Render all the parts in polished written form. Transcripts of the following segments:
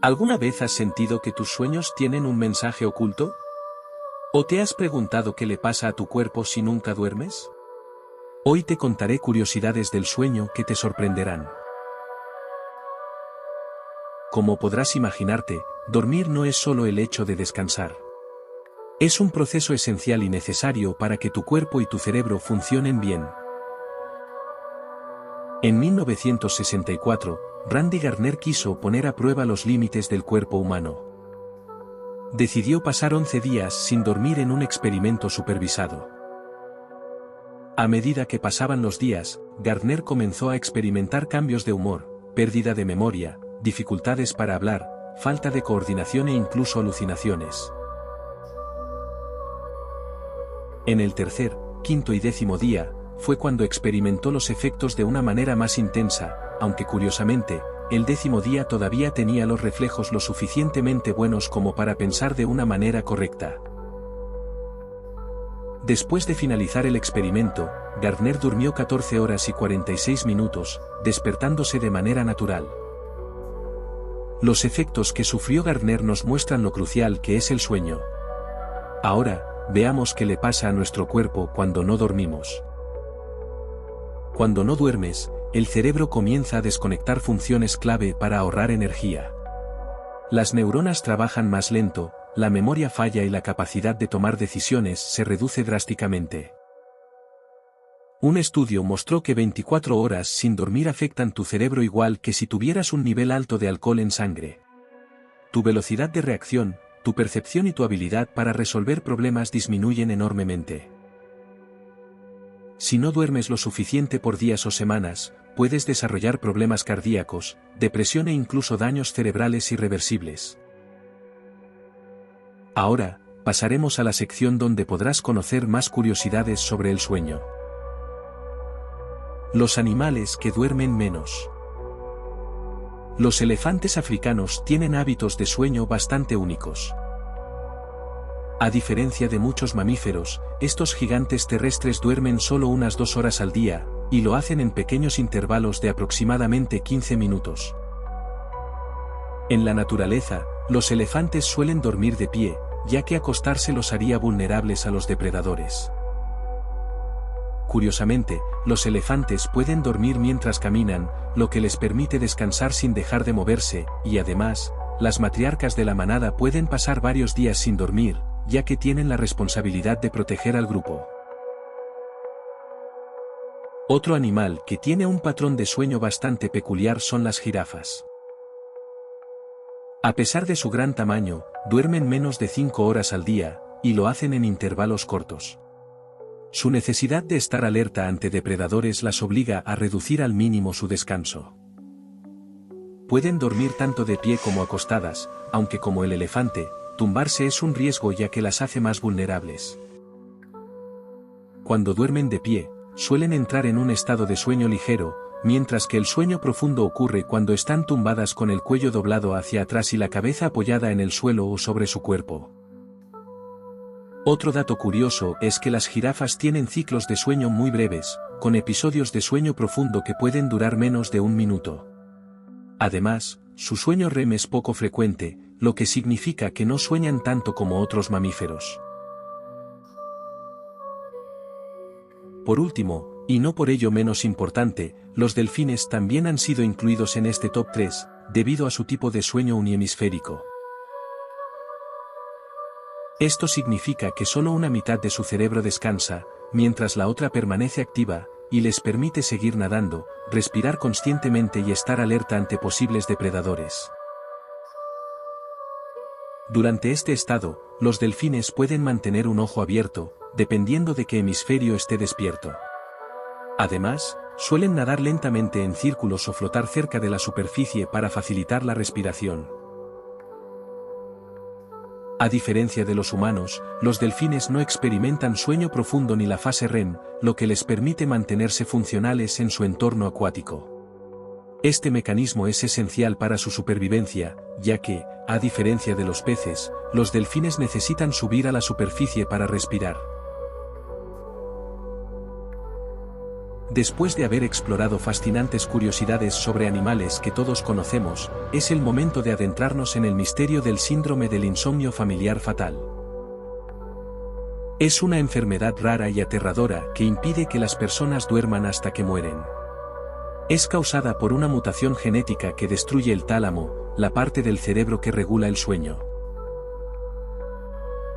¿Alguna vez has sentido que tus sueños tienen un mensaje oculto? ¿O te has preguntado qué le pasa a tu cuerpo si nunca duermes? Hoy te contaré curiosidades del sueño que te sorprenderán. Como podrás imaginarte, dormir no es solo el hecho de descansar. Es un proceso esencial y necesario para que tu cuerpo y tu cerebro funcionen bien. En 1964, Randy Gardner quiso poner a prueba los límites del cuerpo humano. Decidió pasar 11 días sin dormir en un experimento supervisado. A medida que pasaban los días, Gardner comenzó a experimentar cambios de humor, pérdida de memoria, dificultades para hablar, falta de coordinación e incluso alucinaciones. En el tercer, quinto y 10º día, fue cuando experimentó los efectos de una manera más intensa, aunque curiosamente, el 10º día todavía tenía los reflejos lo suficientemente buenos como para pensar de una manera correcta. Después de finalizar el experimento, Gardner durmió 14 horas y 46 minutos, despertándose de manera natural. Los efectos que sufrió Gardner nos muestran lo crucial que es el sueño. Ahora, veamos qué le pasa a nuestro cuerpo cuando no dormimos. Cuando no duermes, el cerebro comienza a desconectar funciones clave para ahorrar energía. Las neuronas trabajan más lento, la memoria falla y la capacidad de tomar decisiones se reduce drásticamente. Un estudio mostró que 24 horas sin dormir afectan tu cerebro igual que si tuvieras un nivel alto de alcohol en sangre. Tu velocidad de reacción, tu percepción y tu habilidad para resolver problemas disminuyen enormemente. Si no duermes lo suficiente por días o semanas, puedes desarrollar problemas cardíacos, depresión e incluso daños cerebrales irreversibles. Ahora, pasaremos a la sección donde podrás conocer más curiosidades sobre el sueño. Los animales que duermen menos. Los elefantes africanos tienen hábitos de sueño bastante únicos. A diferencia de muchos mamíferos, estos gigantes terrestres duermen solo unas 2 horas al día, y lo hacen en pequeños intervalos de aproximadamente 15 minutos. En la naturaleza, los elefantes suelen dormir de pie, ya que acostarse los haría vulnerables a los depredadores. Curiosamente, los elefantes pueden dormir mientras caminan, lo que les permite descansar sin dejar de moverse, y además, las matriarcas de la manada pueden pasar varios días sin dormir, ya que tienen la responsabilidad de proteger al grupo. Otro animal que tiene un patrón de sueño bastante peculiar son las jirafas. A pesar de su gran tamaño, duermen menos de 5 horas al día, y lo hacen en intervalos cortos. Su necesidad de estar alerta ante depredadores las obliga a reducir al mínimo su descanso. Pueden dormir tanto de pie como acostadas, aunque como el elefante, tumbarse es un riesgo ya que las hace más vulnerables. Cuando duermen de pie, suelen entrar en un estado de sueño ligero, mientras que el sueño profundo ocurre cuando están tumbadas con el cuello doblado hacia atrás y la cabeza apoyada en el suelo o sobre su cuerpo. Otro dato curioso es que las jirafas tienen ciclos de sueño muy breves, con episodios de sueño profundo que pueden durar menos de 1 minuto. Además, su sueño REM es poco frecuente, lo que significa que no sueñan tanto como otros mamíferos. Por último, y no por ello menos importante, los delfines también han sido incluidos en este top 3, debido a su tipo de sueño unihemisférico. Esto significa que solo una mitad de su cerebro descansa, mientras la otra permanece activa, y les permite seguir nadando, respirar conscientemente y estar alerta ante posibles depredadores. Durante este estado, los delfines pueden mantener un ojo abierto, dependiendo de qué hemisferio esté despierto. Además, suelen nadar lentamente en círculos o flotar cerca de la superficie para facilitar la respiración. A diferencia de los humanos, los delfines no experimentan sueño profundo ni la fase REM, lo que les permite mantenerse funcionales en su entorno acuático. Este mecanismo es esencial para su supervivencia, ya que, a diferencia de los peces, los delfines necesitan subir a la superficie para respirar. Después de haber explorado fascinantes curiosidades sobre animales que todos conocemos, es el momento de adentrarnos en el misterio del síndrome del insomnio familiar fatal. Es una enfermedad rara y aterradora que impide que las personas duerman hasta que mueren. Es causada por una mutación genética que destruye el tálamo, la parte del cerebro que regula el sueño.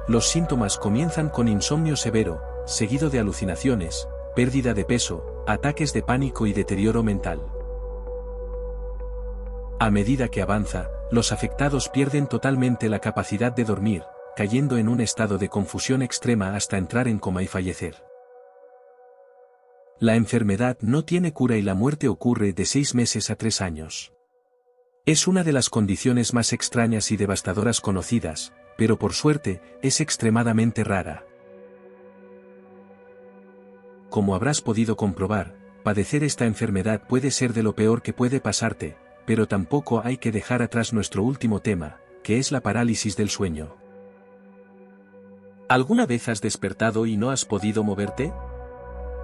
Los síntomas comienzan con insomnio severo, seguido de alucinaciones, pérdida de peso, ataques de pánico y deterioro mental. A medida que avanza, los afectados pierden totalmente la capacidad de dormir, cayendo en un estado de confusión extrema hasta entrar en coma y fallecer. La enfermedad no tiene cura y la muerte ocurre de 6 meses a 3 años. Es una de las condiciones más extrañas y devastadoras conocidas, pero por suerte, es extremadamente rara. Como habrás podido comprobar, padecer esta enfermedad puede ser de lo peor que puede pasarte, pero tampoco hay que dejar atrás nuestro último tema, que es la parálisis del sueño. ¿Alguna vez has despertado y no has podido moverte?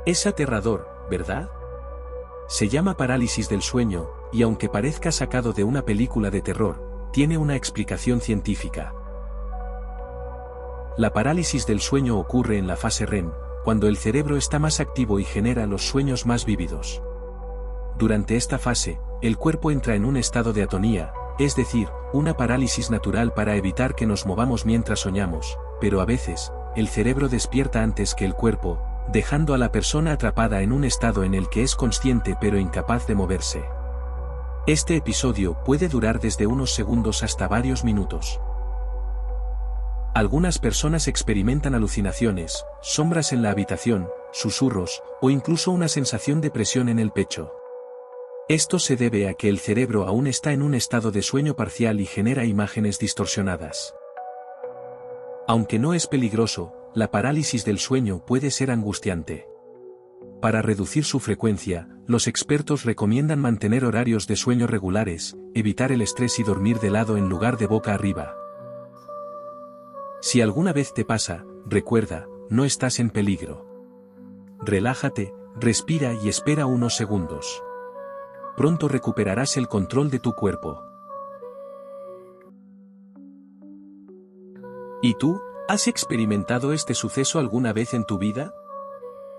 Es aterrador, ¿verdad? Se llama parálisis del sueño, y aunque parezca sacado de una película de terror, tiene una explicación científica. La parálisis del sueño ocurre en la fase REM, cuando el cerebro está más activo y genera los sueños más vívidos. Durante esta fase, el cuerpo entra en un estado de atonía, es decir, una parálisis natural para evitar que nos movamos mientras soñamos, pero a veces, el cerebro despierta antes que el cuerpo, dejando a la persona atrapada en un estado en el que es consciente pero incapaz de moverse. Este episodio puede durar desde unos segundos hasta varios minutos. Algunas personas experimentan alucinaciones, sombras en la habitación, susurros, o incluso una sensación de presión en el pecho. Esto se debe a que el cerebro aún está en un estado de sueño parcial y genera imágenes distorsionadas. Aunque no es peligroso, la parálisis del sueño puede ser angustiante. Para reducir su frecuencia, los expertos recomiendan mantener horarios de sueño regulares, evitar el estrés y dormir de lado en lugar de boca arriba. Si alguna vez te pasa, recuerda, no estás en peligro. Relájate, respira y espera unos segundos. Pronto recuperarás el control de tu cuerpo. ¿Y tú? ¿Has experimentado este suceso alguna vez en tu vida?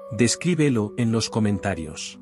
Descríbelo en los comentarios.